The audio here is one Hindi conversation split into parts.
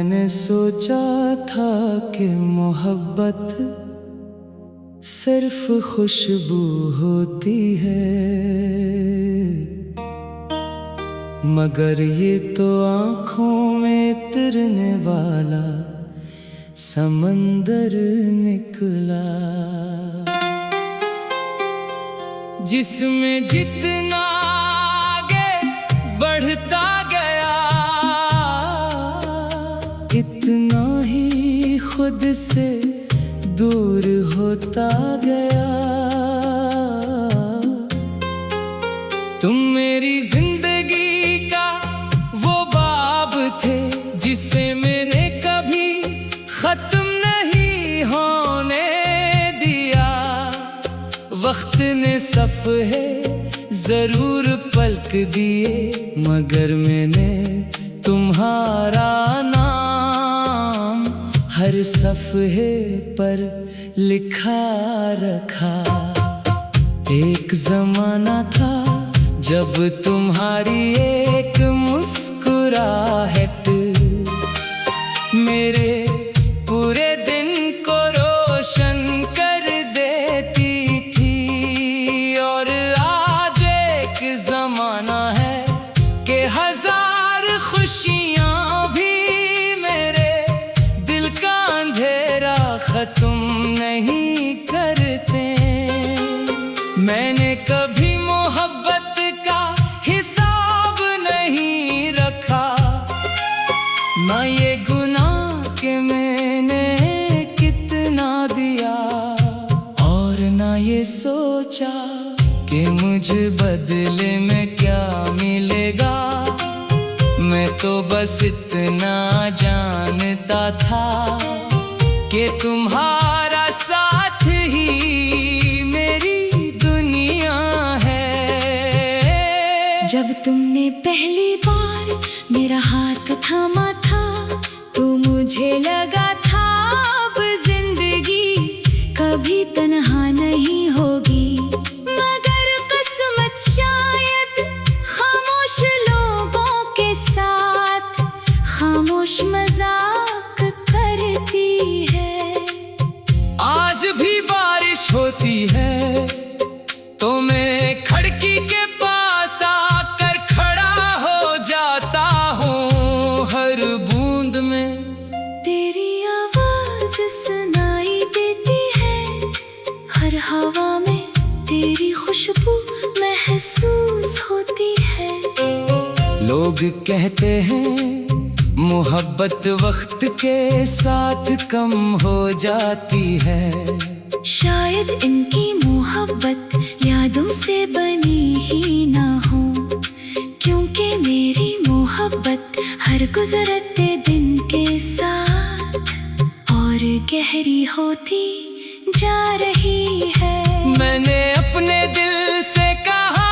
मैंने सोचा था कि मोहब्बत सिर्फ खुशबू होती है, मगर ये तो आँखों में तैरने वाला समंदर निकला, जिसमें जितना आगे बढ़ता गया इतना ही खुद से दूर होता गया। तुम मेरी जिंदगी का वो बाब थे जिसे मैंने कभी खत्म नहीं होने दिया। वक्त ने सफ़हे जरूर पलट दिए, मगर मैंने तुम्हारा नाम हर सफ़हे पर लिखा रखा। एक ज़माना था जब तुम्हारी एक मुस्कुराहट मेरे पूरे दिन को रोशन कर देती थी। और आज एक ज़माना है कि हजार खुशियाँ भी मेरे दिल का अंधेरा ख़त्म नहीं करते। मैंने कभी मोहब्बत का हिसाब नहीं रखा, ना ये गुनाह के मैंने कितना दिया, और ना ये सोचा कि मुझे बदले में क्या मिलेगा। मैं तो बस इतना जानता था कि तुम्हारा साथ ही मेरी दुनिया है। जब तुमने पहली बार मेरा हाथ थामा था तो मुझे लगा था अब जिंदगी कभी तन्हा नहीं होगी। मगर किस्मत शायद खामोश लोगों के साथ खामोश मजाक करती है। आज भी बारिश होती है तो मैं खिड़की के पास आकर खड़ा हो जाता हूँ। हर बूंद में तेरी आवाज सुनाई देती है, हर हवा में तेरी खुशबू महसूस होती है। लोग कहते हैं मोहब्बत वक्त के साथ कम हो जाती है। शायद इनकी मोहब्बत यादों से बनी ही ना हो, क्योंकि मेरी मोहब्बत हर गुजरते दिन के साथ और गहरी होती जा रही है। मैंने अपने दिल से कहा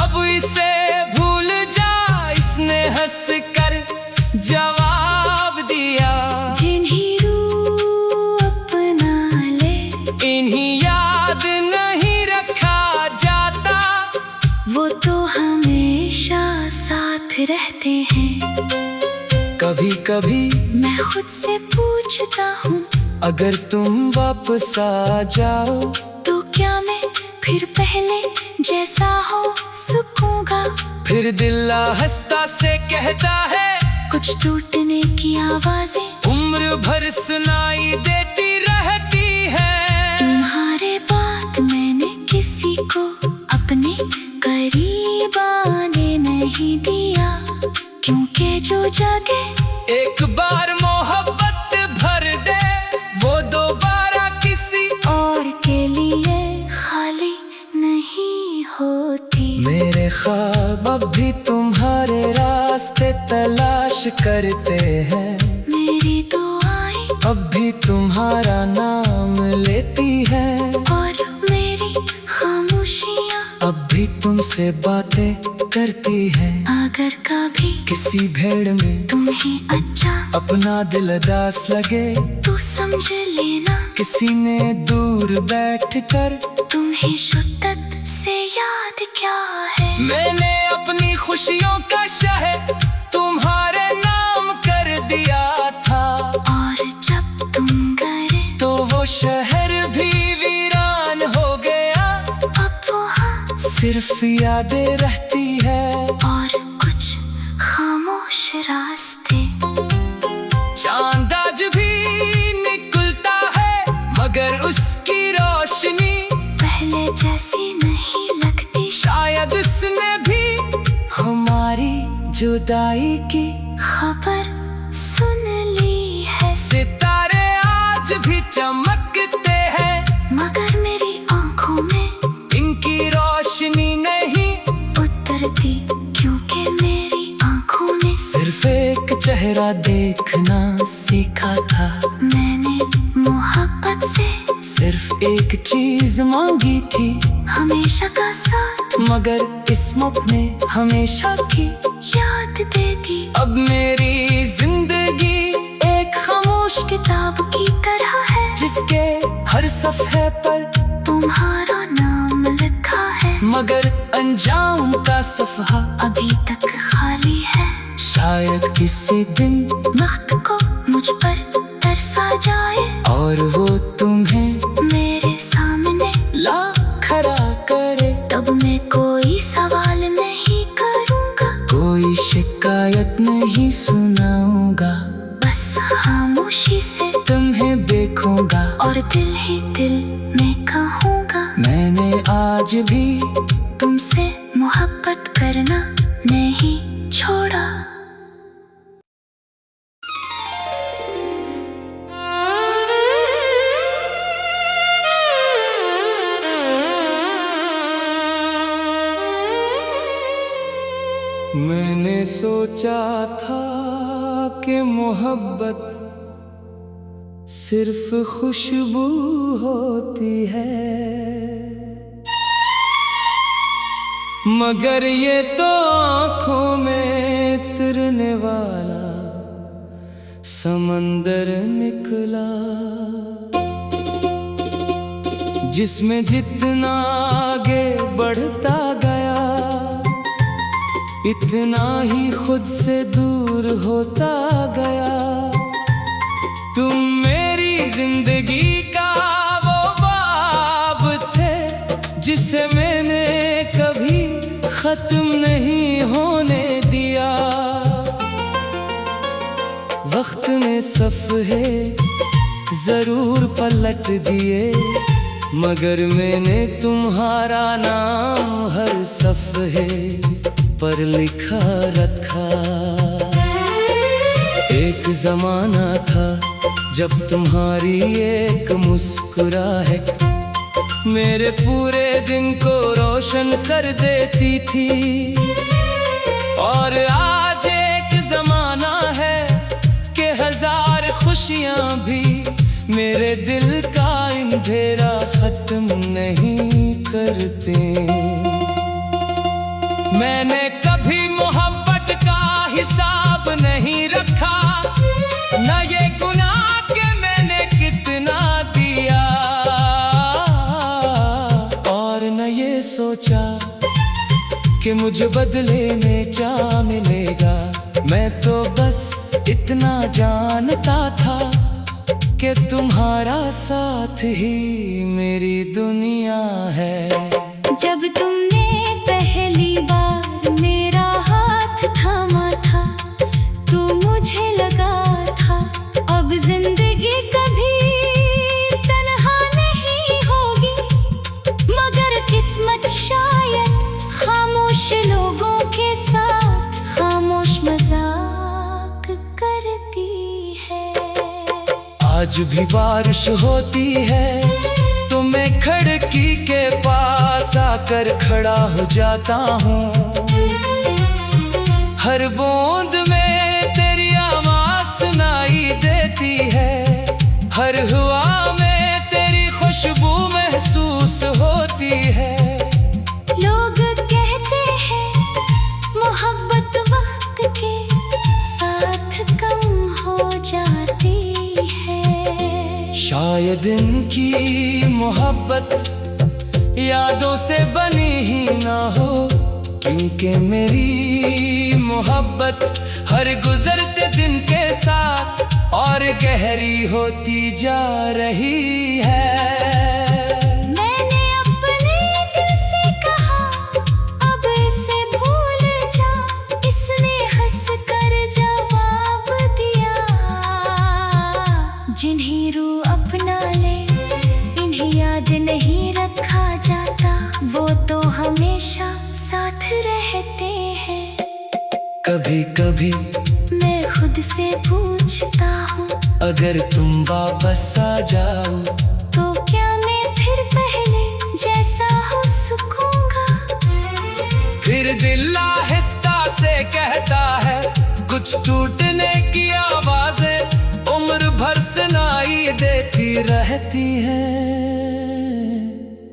अब इसे भूल जा, इसने हंस कर जवाब दिया। जिन्हीं रूह अपना ले इन्हीं याद नहीं रखा जाता, वो तो हमेशा साथ रहते हैं। कभी कभी मैं खुद से पूछता हूँ अगर तुम वापस आ जाओ तो क्या मैं फिर पहले जैसा हो सकूंगा। फिर दिल हंसता से कहता है कुछ टूटने की आवाजें उम्र भर सुनाई देती रहती है। तुम्हारे बाद मैंने किसी को अपने करीब आने नहीं दिया, क्योंकि जो जगह एक बार मोहब्बत भर दे वो दोबारा किसी और के लिए खाली नहीं होती। मेरे ख्वाब अब भी तुम्हारे रास्ते तलाश करते हैं। मेरी दुआएं अब भी तुम्हारा नाम लेती है, और मेरी खामोशियाँ अब भी तुमसे बातें करती है। अगर कभी किसी भेड़ में तुम्हें अच्छा अपना दिल उदास लगे तो समझ लेना किसी ने दूर बैठकर तुम्हें शिद्दत से याद क्या है। मैंने अपनी खुशियों का शहर तुम्हारे नाम कर दिया था। शहर भी वीरान हो गया। अब वहाँ सिर्फ यादें रहती है और कुछ खामोश रास्ते। चांद आज भी निकलता है मगर उसकी रोशनी पहले जैसी नहीं लगती। शायद उसने भी हमारी जुदाई की खबर सुन ली है। सितारे आज भी चमकते हैं मगर मेरी आंखों में इनकी रोशनी नहीं उतरती, क्योंकि मेरी आंखों ने सिर्फ एक चेहरा देखना सीखा था। मैंने मोहब्बत से सिर्फ एक चीज मांगी थी, हमेशा का साथ, मगर किस्मत ने हमेशा की याद दे दी। अब मेरी जिंदगी एक खामोश किताब की तरह है जिसके हर सफ़े पर तुम्हारा नाम लिखा है, मगर अंजाम का सफ़हा अभी तक खाली है। शायद किसी दिन वक्त को मुझ पर तरसा जाए और वो तुम्हें मेरे सामने ला खड़ा करे। तब मैं कोई सवाल नहीं करूँगा, कोई शिकायत नहीं सुनाऊंगा, बस खामोशी से तुम्हें देखूंगा और दिल ही दिल में कहूँगा, मैंने आज भी तुमसे मोहब्बत करना नहीं छोड़ा। मैंने सोचा था कि मोहब्बत सिर्फ खुशबू होती है, मगर ये तो आँखों में तिरने वाला समंदर निकला, जिसमें जितना आगे बढ़ता गया इतना ही खुद से दूर होता गया। तुम मेरी जिंदगी का वो बाब थे जिसे मैंने कभी खत्म नहीं होने दिया। वक्त ने सफ़हे जरूर पलट दिए, मगर मैंने तुम्हारा नाम हर सफ़हे पर लिखा रखा। एक जमाना था जब तुम्हारी एक मुस्कुराहट मेरे पूरे दिन को रोशन कर देती थी, और आज एक जमाना है कि हजार खुशियां भी मेरे दिल का अंधेरा खत्म नहीं करते। मैंने कभी मोहब्बत का हिसाब नहीं रखा, न ये गुनाह के मैंने कितना दिया, और न ये सोचा कि मुझे बदले में क्या मिलेगा। मैं तो बस इतना जानता था कि तुम्हारा साथ ही मेरी दुनिया है। जब तुमने पहली बार मेरा हाथ थामा था तो मुझे लगा था अब जिंदगी कभी तन्हा नहीं होगी, मगर किस्मत शायद खामोश लोगों के साथ खामोश मजाक करती है। आज भी बारिश होती है तो मैं खिड़की के पास आकर खड़ा हो जाता हूँ। हर बूंद में तेरी आवाज़ सुनाई देती है, हर हवा में तेरी खुशबू महसूस होती है। लोग कहते हैं मोहब्बत वक्त के साथ कम हो जाती है। शायद इनकी मोहब्बत यादों से बनी ही ना हो, क्योंकि मेरी मोहब्बत हर गुजरते दिन के साथ और गहरी होती जा रही है। मैंने अपने दिल से कहा अब इसे भूल जा, इसने हंस कर जवाब दिया। जिन्हें रूह अपना ले इन्हें याद नहीं रखा जाता, वो तो हमेशा साथ रहते हैं। कभी कभी मैं खुद से पूछता हूँ, अगर तुम वापस आ जाओ तो क्या मैं फिर पहले जैसा हो सकूंगा? फिर दिल आहिस्ता से कहता है, कुछ टूटने की आवाजें उम्र भर सुनाई देती रहती हैं।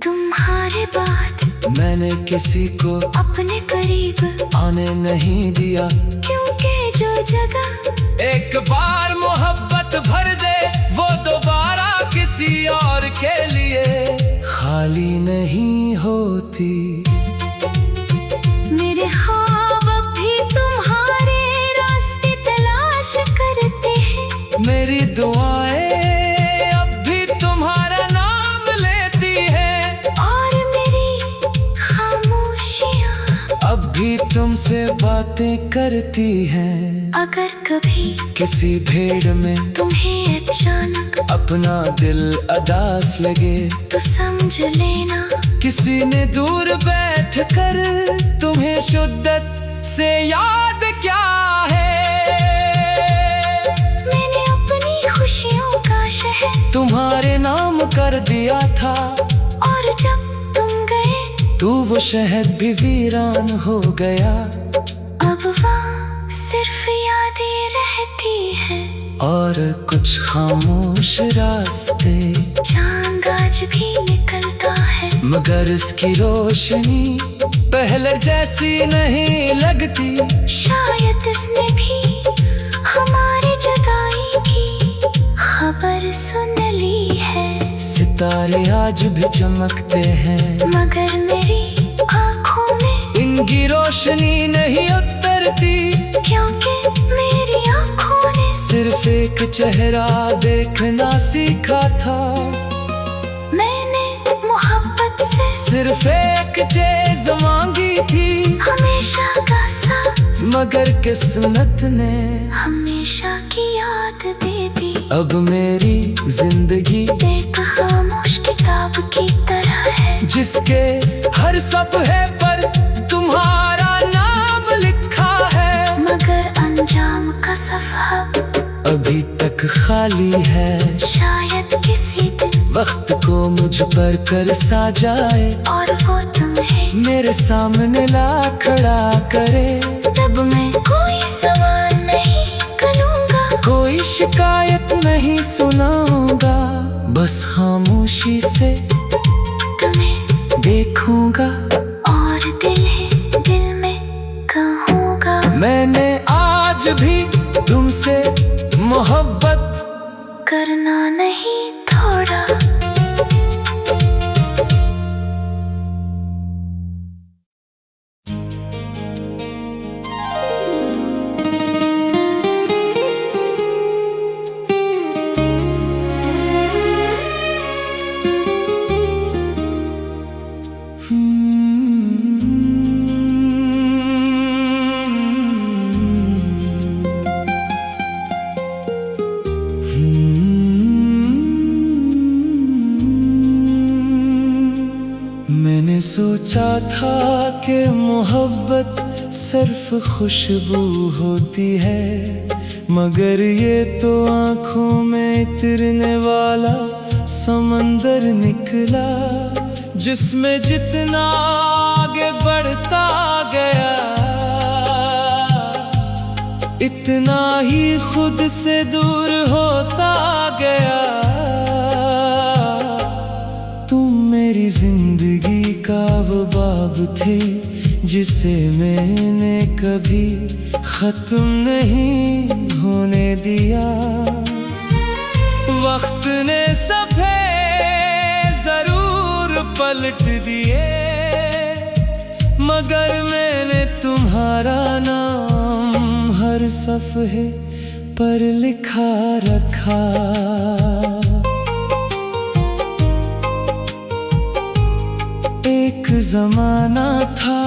तुम्हारे बाद मैंने किसी को अपने करीब आने नहीं दिया, क्योंकि जो जगह एक बार मोहब्बत भर दे वो दोबारा किसी और के लिए खाली नहीं होती। मेरे ख्वाब अब भी तुम्हारे रास्ते तलाश करते हैं। मेरी दुआएं अब भी तुम्हारा नाम लेती हैं, और मेरी खामोशियाँ अब भी तुमसे बातें करती हैं। अगर कभी किसी भीड़ में तुम्हें अचानक अपना दिल अदास लगे, तो समझ लेना किसी ने दूर बैठ कर तुम्हें शिद्दत से याद क्या है। मैंने अपनी खुशियों का शहर तुम्हारे नाम कर दिया था, और जब तुम गए तू वो शहर भी वीरान हो गया। अब वहाँ सिर्फ यादें रहती हैं, और कुछ खामोश रास्ते। चांद आज भी निकलता है, मगर इसकी रोशनी पहले जैसी नहीं लगती। शायद इसने भी हमारी जुदाई की खबर सुन ली है। सितारे आज भी चमकते हैं, मगर मेरी आँखों में इनकी रोशनी नहीं उतरती, क्योंकि मेरी आँखों ने सिर्फ एक चेहरा देखना सीखा था। मैंने मोहब्बत से सिर्फ एक चीज मांगी थी, हमेशा का साथ, मगर किस्मत ने हमेशा की याद दे दी। अब मेरी जिंदगी एक खामोश किताब की तरह है, जिसके हर सफ़े पर तुम्हारा नाम लिखा है, मगर अंजाम का सफ़ा अभी तक खाली है। शायद किसी दिन वक्त को मुझ पर कर सा जाए, और वो तुम्हें मेरे सामने ला खड़ा करे। तब मैं कोई सवाल नहीं करूँगा, कोई शिकायत नहीं सुनाऊंगा, बस खामोशी से तुम्हें देखूंगा और दिल में कहूँगा। मैंने आज भी तुमसे मोहब्बत करना नहीं थोड़ा। मैंने सोचा था कि मोहब्बत सिर्फ खुशबू होती है, मगर ये तो आँखों में इतरने वाला समंदर निकला, जिसमें जितना आगे बढ़ता गया इतना ही खुद से दूर होता गया। तुम मेरी जिंदगी का वो बाब थे जिसे मैंने कभी खत्म नहीं होने दिया। वक्त ने सफ़े जरूर पलट दिए, मगर मैंने तुम्हारा नाम हर सफ़े पर लिखा रखा। एक जमाना था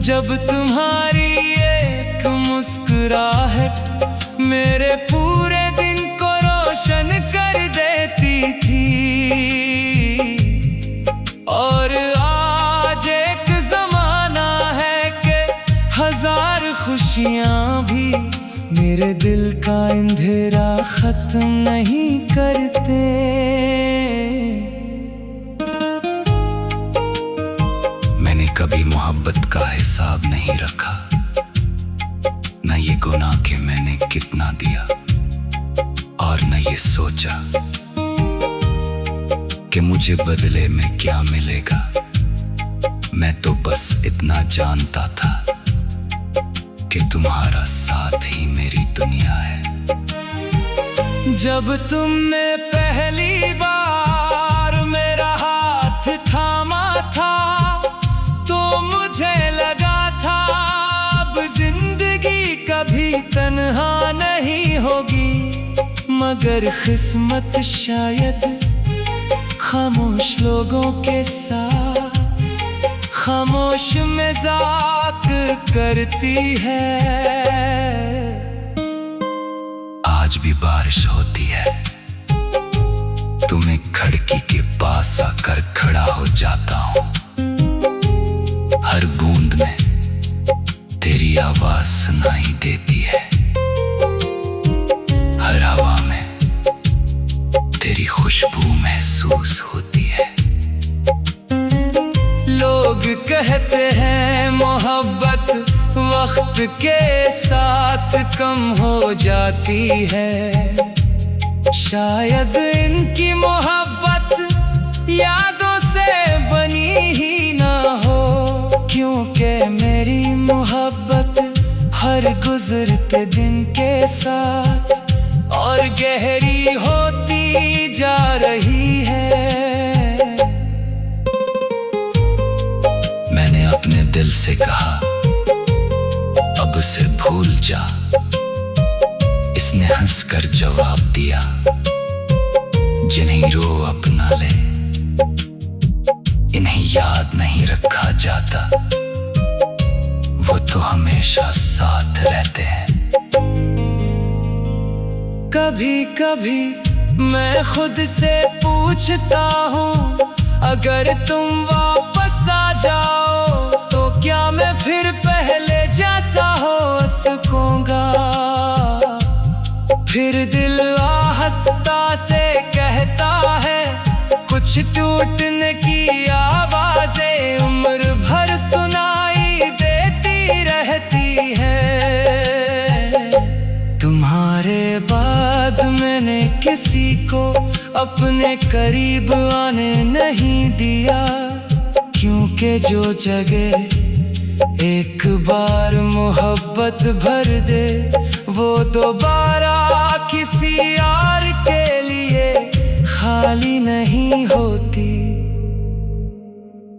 जब तुम्हारी एक मुस्कुराहट मेरे पूरे दिन को रोशन कर देती थी। और आज एक जमाना है कि हजार खुशियां भी मेरे दिल का अंधेरा खत्म नहीं करते। मैंने कभी मोहब्बत का हिसाब नहीं रखा, न ये गुनाह कि मैंने कितना दिया, और न ये सोचा कि मुझे बदले में क्या मिलेगा। मैं तो बस इतना जानता था कि तुम्हारा साथ ही मेरी दुनिया है। जब तुमने पहली बार मेरा हाथ थामा था तो मुझे लगा था अब जिंदगी कभी तन्हा नहीं होगी। मगर किस्मत शायद खामोश लोगों के साथ खामोश मजाक करती है। आज भी बारिश होती है, तुम्हें खिड़की के पास आकर खड़ा हो जाता हूँ। हर बूंद में तेरी आवाज सुनाई देती है, हर हवा में तेरी खुशबू महसूस होती है। लोग कहते हैं मोहब्बत वक्त के साथ कम हो जाती है। शायद इनकी मोहब्बत यादों से बनी ही ना हो, क्योंकि मेरी मोहब्बत हर गुजरते दिन के साथ और गहरी होती जा रही है। मैंने अपने दिल से कहा अब उसे भूल जा। इसने हंसकर जवाब दिया, जिन्हें रो अपना ले, इन्हें याद नहीं रखा जाता, वो तो हमेशा साथ रहते हैं। कभी कभी मैं खुद से पूछता हूँ, अगर तुम वापस आ जाओ तो क्या मैं फिर पहले जैसा हो सकूंगा। फिर दिल आहिस्ता से कहता है, कुछ टूटने की आवाजें उम्र भर सुनाई देती रहती है। तुम्हारे बाद मैंने किसी को अपने करीब आने नहीं दिया, क्योंकि जो जगह एक बार मोहब्बत भर दे वो दोबारा किसी और के लिए खाली नहीं होती।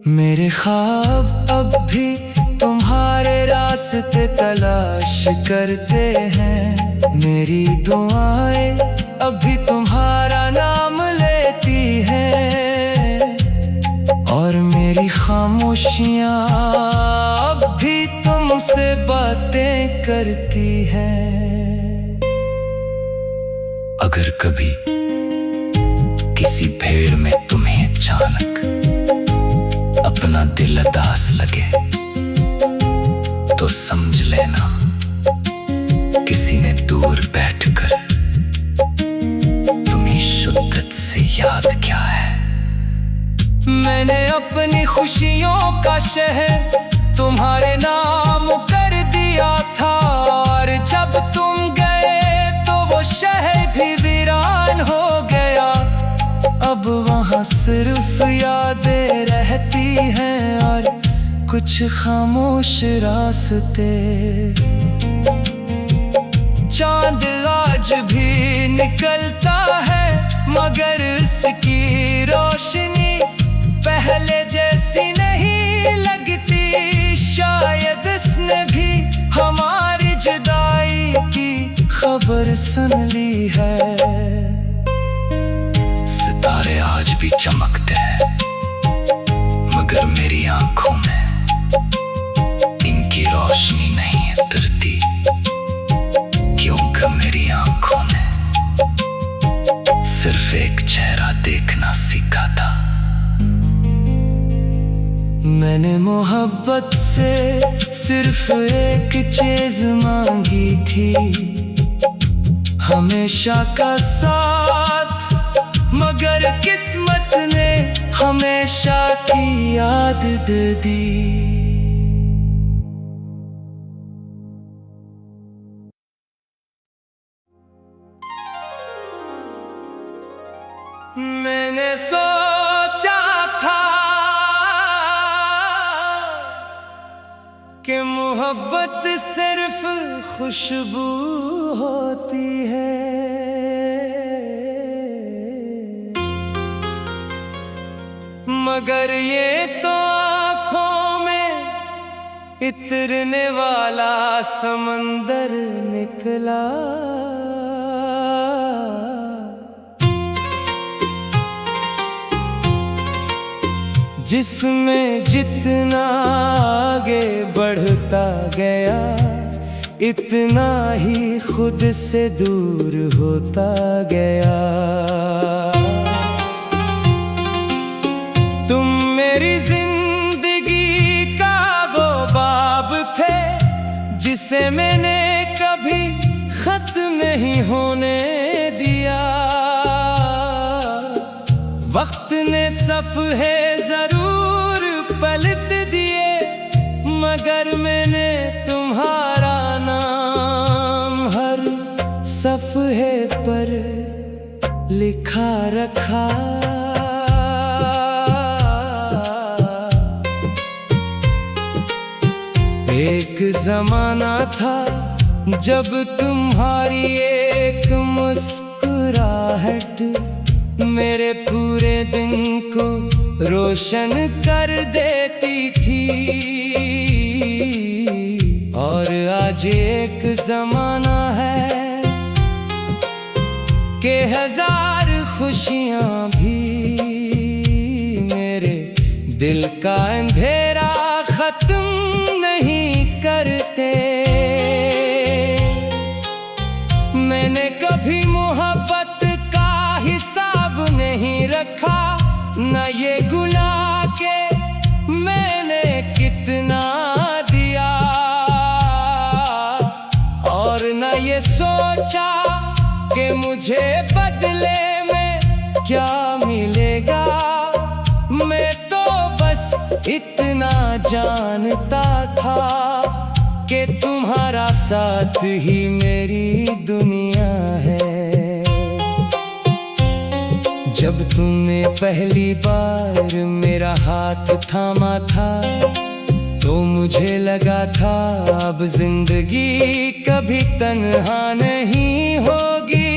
मेरे ख्वाब अब भी तुम्हारे रास्ते तलाश करते हैं, मेरी दुआएं अभी तुम्हारा नाम लेती हैं, और मेरी खामोशियां अब भी तुमसे बातें करती हैं। अगर कभी किसी भीड़ में तुम्हें अचानक अपना दिल उदास लगे तो समझ लेना किसी ने दूर बैठकर तुम्हें शिद्दत से याद किया है। मैंने अपनी खुशियों का शहर तुम्हारे नाम कर दिया था, और जब तुम गए तो वो शहर भी वीरान हो गया। अब वहाँ सिर्फ यादें रहती हैं और कुछ खामोश रास्ते। चांद आज भी निकलता है मगर इसकी रोशनी पहले जैसी नहीं लगती। शायद इसने भी हमारी जुदाई की खबर खबर सुन ली है। सितारे आज भी चमकते हैं, मगर मेरी आंखों में इनकी रोशनी नहीं उतरती, क्योंकि मेरी आंखों ने सिर्फ एक चेहरा देखना सीखा था। मैंने मोहब्बत से सिर्फ एक चीज मांगी थी, हमेशा का साथ, मगर किस्मत ने हमेशा की याद दे दी। मैंने सोचा था कि मोहब्बत सिर्फ खुशबू होती है, मगर ये तो आँखों में इतरने वाला समंदर निकला। जिसमें जितना आगे बढ़ता गया, इतना ही खुद से दूर होता गया। तुम मेरी जिंदगी का वो बाब थे, जिसे मैंने कभी खत्म नहीं होने दिया। वक्त ने सफ़े जरूर पलट दिए, मगर मैंने तुम्हारा नाम हर सफ़े पर लिखा रखा। एक जमाना था जब तुम्हारी एक मुस्कुराहट मेरे पूरे दिन को रोशन कर देती थी। और आज एक जमाना है कि हजार खुशियां भी मेरे दिल का अंधेरा खत्म नहीं करते। मैंने कभी मोहब्बत का हिसाब नहीं रखा, न ये गुनाह के मैंने कितना दिया, और न ये सोचा कि मुझे बदले में क्या मिलेगा। मैं तो बस इतना जानता था कि तुम्हारा साथ ही मेरी दुनिया है। जब तुमने पहली बार मेरा हाथ थामा था, तो मुझे लगा था अब जिंदगी कभी तन्हा नहीं होगी,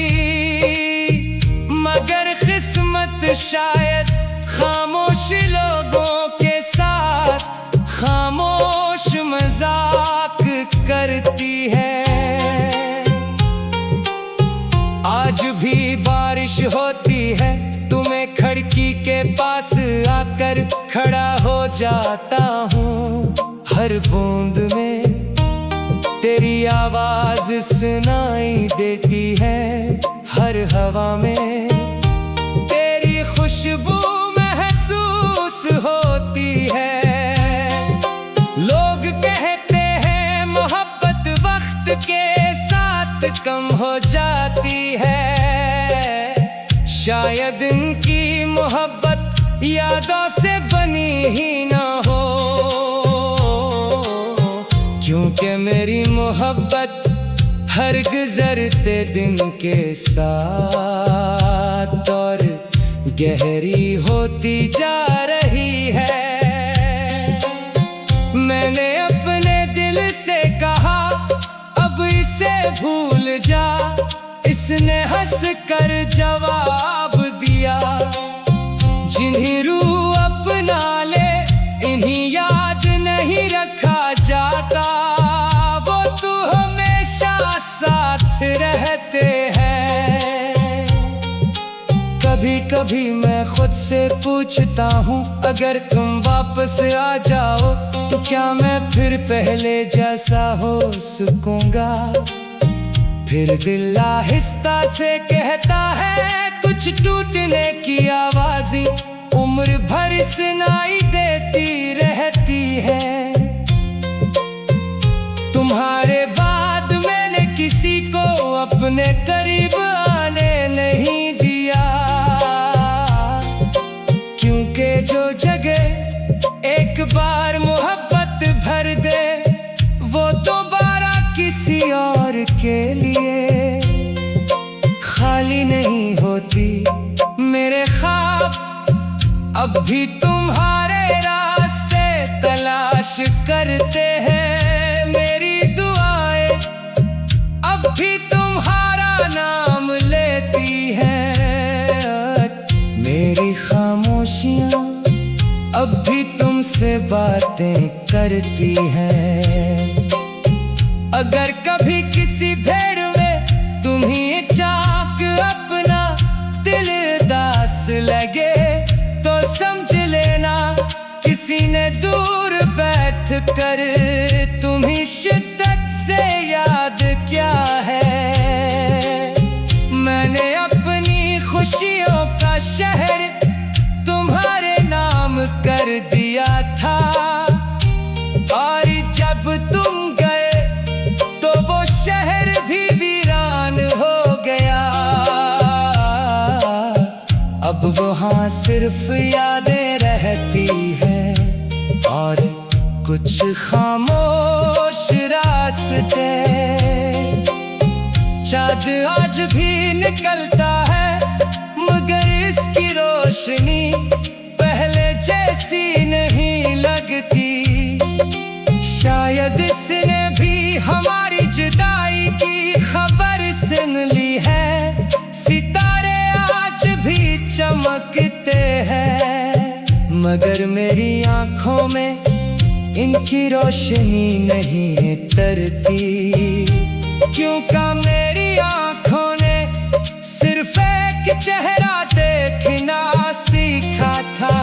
मगर किस्मत शायद खामोश लोगों के साथ खामोश मजाक करती है। आज भी बारिश होती है, तुम्हें खिड़की के पास आकर खड़ा हो जाता हूँ। हर बूंद में तेरी आवाज सुनाई देती है, हर हवा में तेरी खुशबू महसूस होती है। लोग कहते हैं मोहब्बत वक्त के साथ कम हो जाती है, शायद इनकी मोहब्बत यादों से बनी ही ना हो, क्योंकि मेरी मोहब्बत हर गुजरते दिन के साथ और गहरी होती जा रही है। मैंने अपने दिल से कहा अब इसे भूल जा, इसने हंस कर जवाब दिया, जिन्हीं रूह अपना ले इन्हीं याद नहीं रखा जाता, वो तू हमेशा साथ रहता। कभी कभी मैं खुद से पूछता हूँ, अगर तुम वापस आ जाओ तो क्या मैं फिर पहले जैसा हो सकूंगा। फिर दिल आहिस्ता से कहता है, कुछ टूटने की आवाज़ें उम्र भर सुनाई देती रहती है। तुम्हारे बाद मैंने किसी को अपने करीब आने नहीं दिया, क्योंकि जो जगह एक बार मोहब्बत भर दे वो दोबारा किसी और के लिए खाली नहीं होती। मेरे ख्वाब अब भी तुम्हारे रास्ते तलाश करते हैं, मेरी दुआएं अब भी तुम्हारा नाम लेती हैं, मेरी खामोशियां अब भी तुमसे बातें करती हैं। अगर कभी किसी भेड़ में तुम्हें चाक अपना दिल दास लगे तो समझ लेना किसी ने दूर बैठ कर तुम्हें शिद्दत से याद किया है। मैंने अपनी खुशियों का शहर तुम्हारे नाम कर दिया था, और जब तुम गए तो वो शहर भी वीरान हो गया। अब वहाँ सिर्फ यादें रहती हैं और कुछ खामोश रास्ते। चाँद आज भी निकलता है मगर इसकी रोशनी पहले जैसी नहीं लगती। शायद इसने भी हमारी जुदाई की खबर सुन ली है, सितारे आज भी चमकते हैं मगर मेरी आंखों में इनकी रोशनी नहीं तरती, क्योंकि मेरी आंखों ने सिर्फ एक चेहरा देखना सीखा था।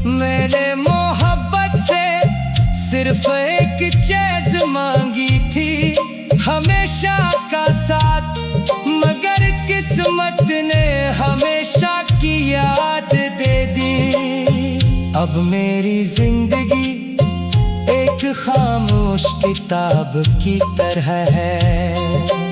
मैंने मोहब्बत से सिर्फ एक चीज मांगी थी, हमेशा का साथ, मगर किस्मत ने हमेशा की याद दे दी। अब मेरी जिंदगी एक खामोश किताब की तरह है।